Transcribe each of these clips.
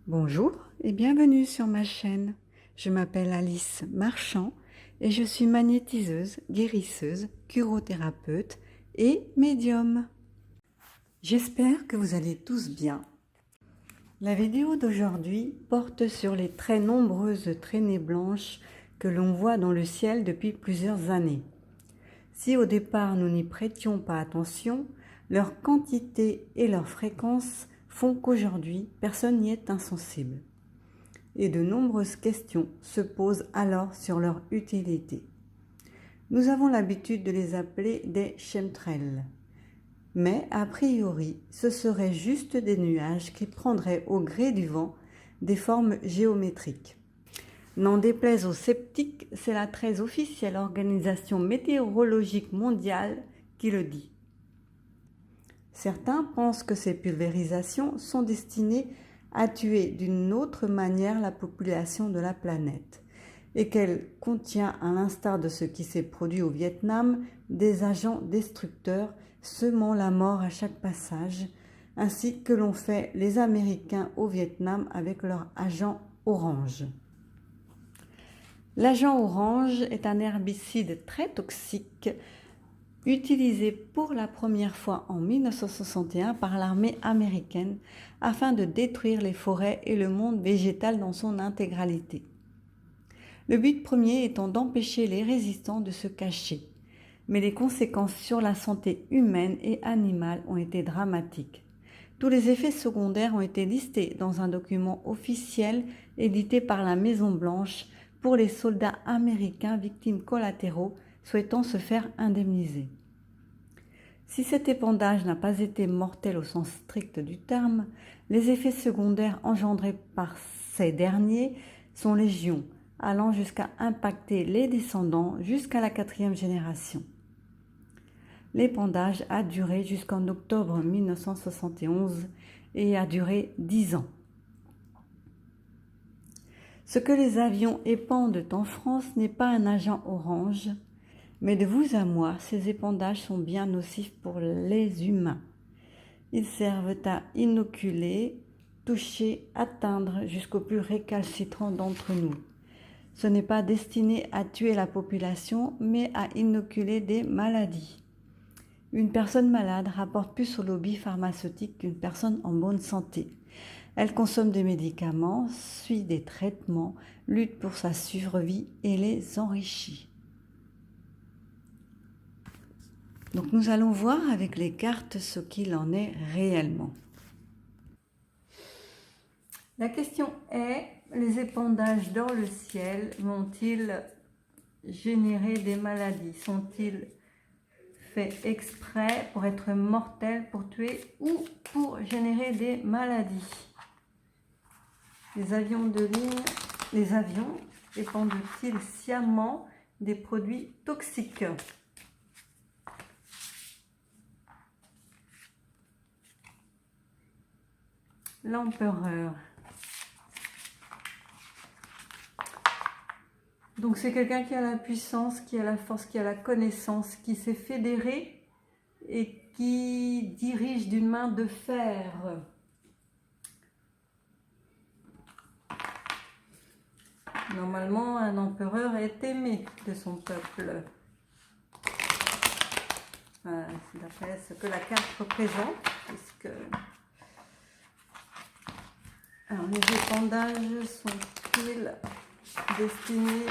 Bonjour et bienvenue sur ma chaîne. Je m'appelle Alice Marchand et je suis magnétiseuse, guérisseuse, curothérapeute et médium. J'espère que vous allez tous bien. La vidéo d'aujourd'hui porte sur les très nombreuses traînées blanches que l'on voit dans le ciel depuis plusieurs années. Si au départ nous n'y prêtions pas attention, leur quantité et leur fréquence font qu'aujourd'hui personne n'y est insensible. Et de nombreuses questions se posent alors sur leur utilité. Nous avons l'habitude de les appeler des chemtrails. Mais a priori, ce seraient juste des nuages qui prendraient au gré du vent des formes géométriques. N'en déplaise aux sceptiques, c'est la très officielle Organisation météorologique mondiale qui le dit. Certains pensent que ces pulvérisations sont destinées à tuer d'une autre manière la population de la planète et qu'elle contient, à l'instar de ce qui s'est produit au Vietnam, des agents destructeurs semant la mort à chaque passage, ainsi que l'ont fait les Américains au Vietnam avec leur agent orange. L'agent orange est un herbicide très toxique utilisé pour la première fois en 1961 par l'armée américaine afin de détruire les forêts et le monde végétal dans son intégralité. Le but premier étant d'empêcher les résistants de se cacher, mais les conséquences sur la santé humaine et animale ont été dramatiques. Tous les effets secondaires ont été listés dans un document officiel édité par la Maison-Blanche pour les soldats américains victimes collatéraux souhaitant se faire indemniser. Si cet épandage n'a pas été mortel au sens strict du terme, les effets secondaires engendrés par ces derniers sont légion, allant jusqu'à impacter les descendants jusqu'à la 4e génération. L'épandage a duré jusqu'en octobre 1971 et a duré 10 ans. Ce que les avions épandent en France n'est pas un agent orange, mais de vous à moi, ces épandages sont bien nocifs pour les humains. Ils servent à inoculer, toucher, atteindre jusqu'au plus récalcitrant d'entre nous. Ce n'est pas destiné à tuer la population, mais à inoculer des maladies. Une personne malade rapporte plus au lobby pharmaceutique qu'une personne en bonne santé. Elle consomme des médicaments, suit des traitements, lutte pour sa survie et les enrichit. Donc nous allons voir avec les cartes ce qu'il en est réellement. La question est, les épandages dans le ciel vont-ils générer des maladies? Sont-ils faits exprès pour être mortels, pour tuer ou pour générer des maladies? Les avions de ligne, les avions épandent-ils sciemment des produits toxiques? L'empereur. Donc c'est quelqu'un qui a la puissance, qui a la force, qui a la connaissance, qui s'est fédéré et qui dirige d'une main de fer. Normalement, un empereur est aimé de son peuple. C'est d'après ce que la carte représente, puisque... Alors, les épandages sont-ils destinés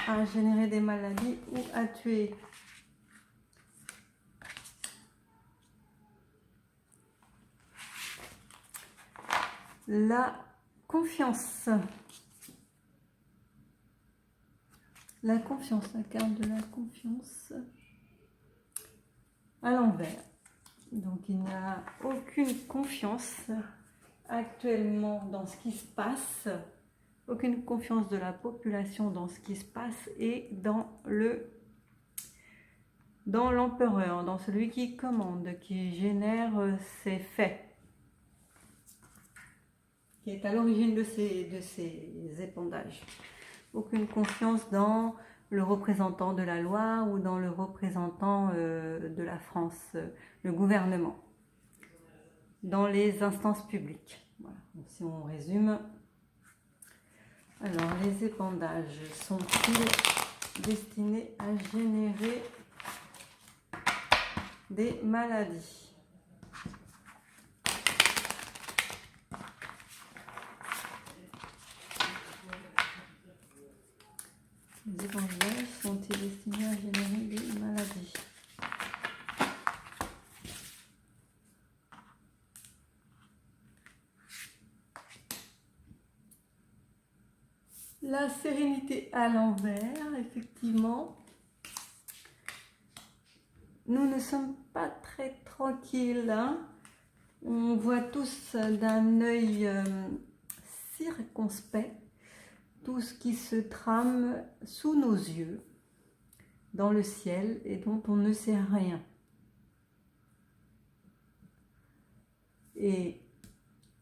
à générer des maladies ou à tuer? La confiance. La confiance, la carte de la confiance à l'envers. Donc il n'y a aucune confiance actuellement dans ce qui se passe, aucune confiance de la population dans ce qui se passe et dans l'empereur, dans celui qui commande, qui génère ces faits, qui est à l'origine de ces épandages. Aucune confiance dans le représentant de la loi ou dans le représentant de la France, le gouvernement, dans les instances publiques. Voilà, donc si on résume, alors les épandages sont-ils destinés à générer des maladies? Les épandages sont-ils destinés à générer des maladies? La sérénité à l'envers, effectivement. Nous ne sommes pas très tranquilles, hein. On voit tous d'un œil circonspect tout ce qui se trame sous nos yeux, dans le ciel, et dont on ne sait rien. Et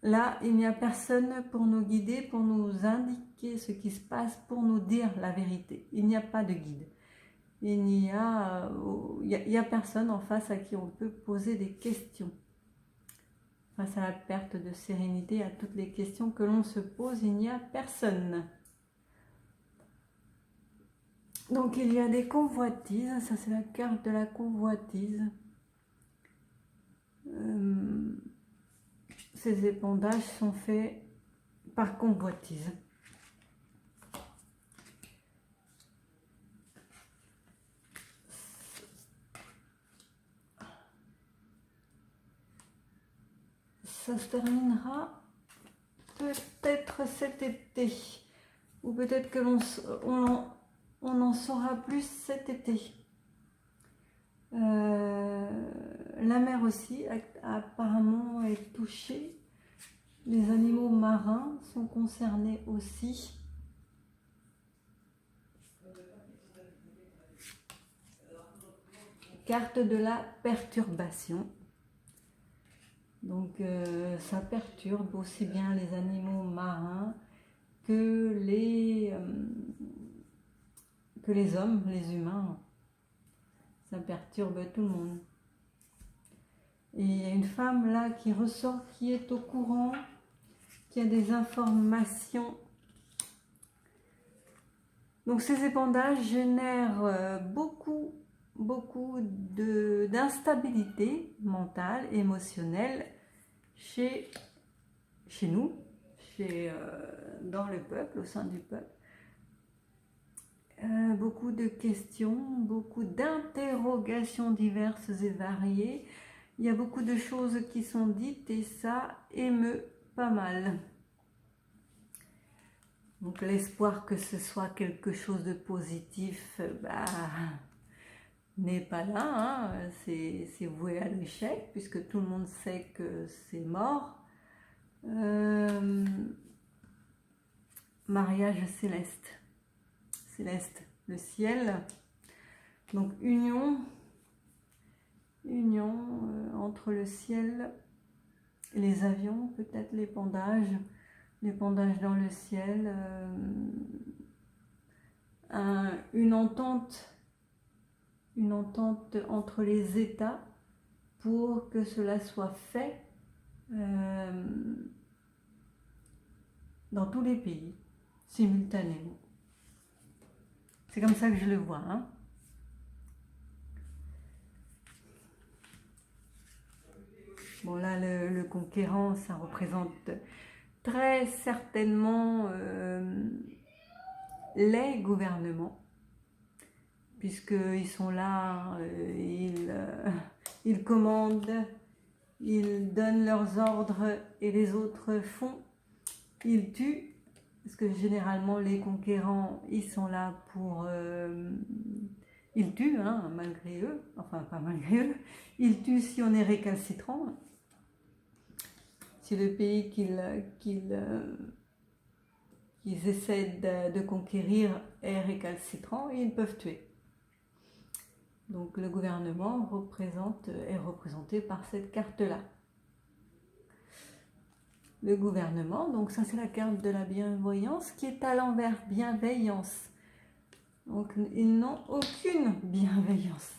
là, il n'y a personne pour nous guider, pour nous indiquer ce qui se passe, pour nous dire la vérité. Il n'y a pas de guide. Il n'y a personne en face à qui on peut poser des questions. Face à la perte de sérénité, à toutes les questions que l'on se pose, il n'y a personne. Donc il y a des convoitises, ça c'est la carte de la convoitise. Ces épandages sont faits par convoitise. Ça se terminera peut-être cet été, ou peut-être que on en saura plus cet été. La mer aussi apparemment est touchée. Les animaux marins sont concernés aussi. Carte de la perturbation. Donc ça perturbe aussi bien les animaux marins que les hommes, les humains. Ça perturbe tout le monde. Et il y a une femme là qui ressort, qui est au courant, qui a des informations. Donc ces épandages génèrent beaucoup d'instabilité mentale, émotionnelle chez nous, dans le peuple, au sein du peuple. Beaucoup de questions, beaucoup d'interrogations diverses et variées. Il y a beaucoup de choses qui sont dites et ça émeut pas mal. Donc l'espoir que ce soit quelque chose de positif, n'est pas là, hein. C'est voué à l'échec puisque tout le monde sait que c'est mort. Mariage céleste, le ciel. Donc union entre le ciel et les avions, peut-être l'épandage dans le ciel, une entente entre les États pour que cela soit fait dans tous les pays, simultanément. C'est comme ça que je le vois, hein. Bon là, le conquérant, ça représente très certainement les gouvernements, puisqu'ils sont là, ils commandent, ils donnent leurs ordres et les autres font, ils tuent, parce que généralement les conquérants, ils sont là pour... ils tuent, hein, malgré eux, enfin pas malgré eux, ils tuent si on est récalcitrant. Si le pays qu'ils essaient de conquérir est récalcitrant, ils peuvent tuer. Donc le gouvernement est représenté par cette carte-là. Le gouvernement, donc ça c'est la carte de la bienvoyance qui est à l'envers, bienveillance. Donc ils n'ont aucune bienveillance.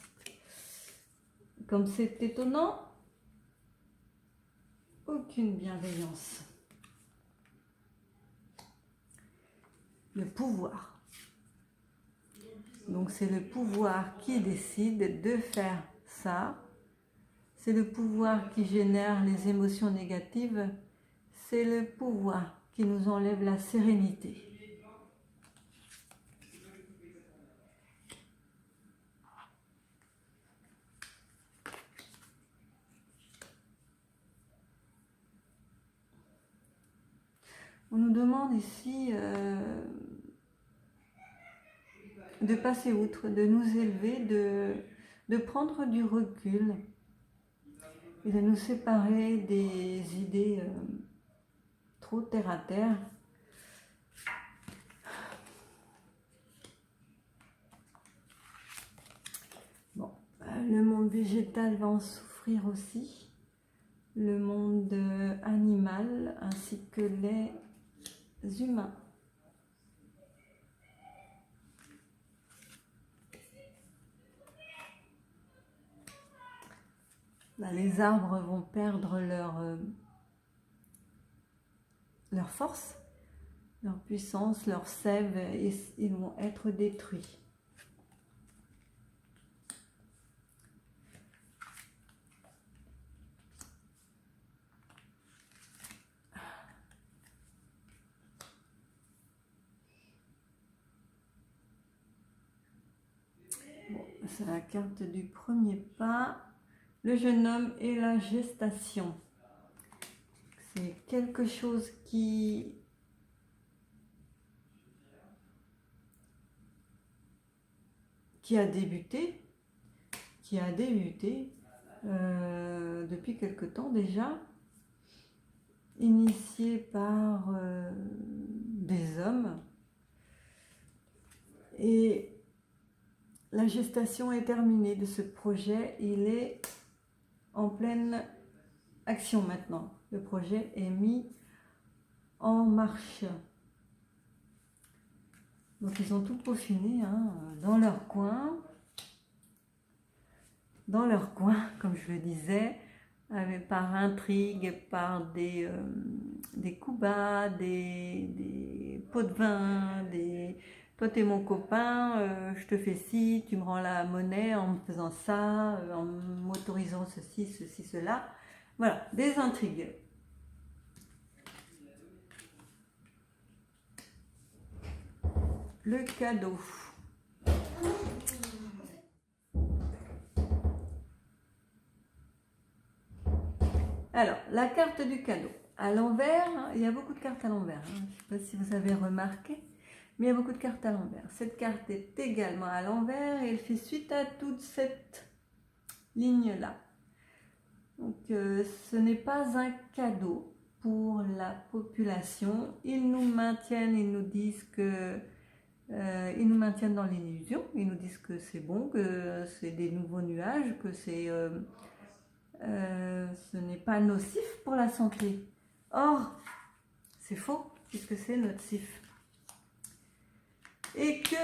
Comme c'est étonnant, aucune bienveillance. le pouvoir. Donc c'est le pouvoir qui décide de faire ça. C'est le pouvoir qui génère les émotions négatives. C'est le pouvoir qui nous enlève la sérénité. On nous demande ici de passer outre, de nous élever, de prendre du recul et de nous séparer des idées trop terre à terre. Bon, le monde végétal va en souffrir aussi, le monde animal ainsi que les humains. Là, les arbres vont perdre leur force, leur puissance, leur sève, et ils vont être détruits. Bon, c'est la carte du premier pas. Le jeune homme et la gestation. C'est quelque chose qui a débuté, depuis quelque temps déjà, initié par des hommes. Et la gestation est terminée de ce projet, il est en pleine action maintenant. Le projet est mis en marche. Donc ils ont tout peaufiné dans leur coin, comme je le disais, par intrigue, par des coups bas, des pots de vin, toi t'es mon copain, je te fais ci, tu me rends la monnaie en me faisant ça, en m'autorisant ceci, cela. Voilà, des intrigues. Le cadeau. Alors, la carte du cadeau. À l'envers, il y a beaucoup de cartes à l'envers. Je ne sais pas si vous avez remarqué, mais il y a beaucoup de cartes à l'envers. Cette carte est également à l'envers et elle fait suite à toute cette ligne-là. Donc, ce n'est pas un cadeau pour la population. Ils nous maintiennent, ils nous disent que ils nous maintiennent dans l'illusion, ils nous disent que c'est bon, que c'est des nouveaux nuages, que ce n'est pas nocif pour la santé. Or, c'est faux, puisque c'est nocif. Et que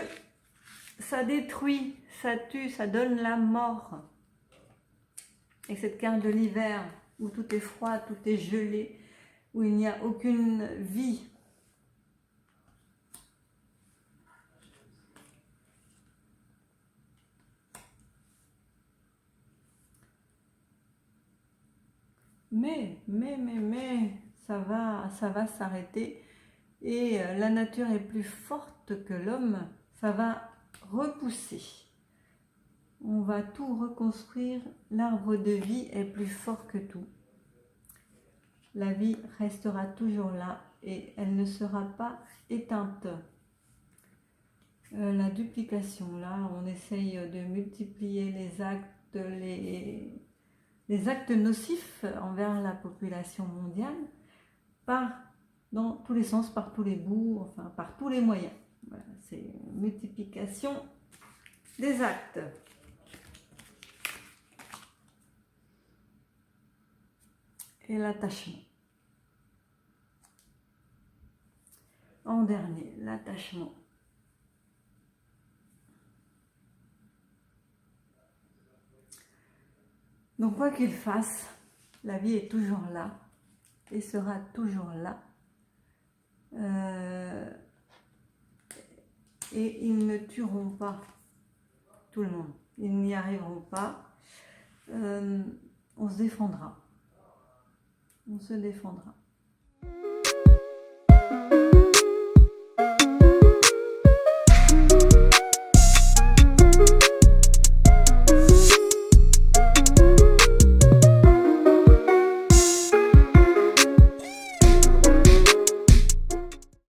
ça détruit, ça tue, ça donne la mort. Et cette carte de l'hiver, où tout est froid, tout est gelé, où il n'y a aucune vie, mais, ça va s'arrêter et la nature est plus forte que l'homme, ça va repousser. On va tout reconstruire, l'arbre de vie est plus fort que tout. La vie restera toujours là et elle ne sera pas éteinte. La duplication, là, on essaye de multiplier les actes, les actes nocifs envers la population mondiale dans tous les sens, par tous les bouts, enfin par tous les moyens. Voilà, c'est une multiplication des actes. Et l'attachement. En dernier, l'attachement. Donc quoi qu'il fasse, la vie est toujours là et sera toujours là. et ils ne tueront pas tout le monde. Ils n'y arriveront pas. On se défendra. On se défendra.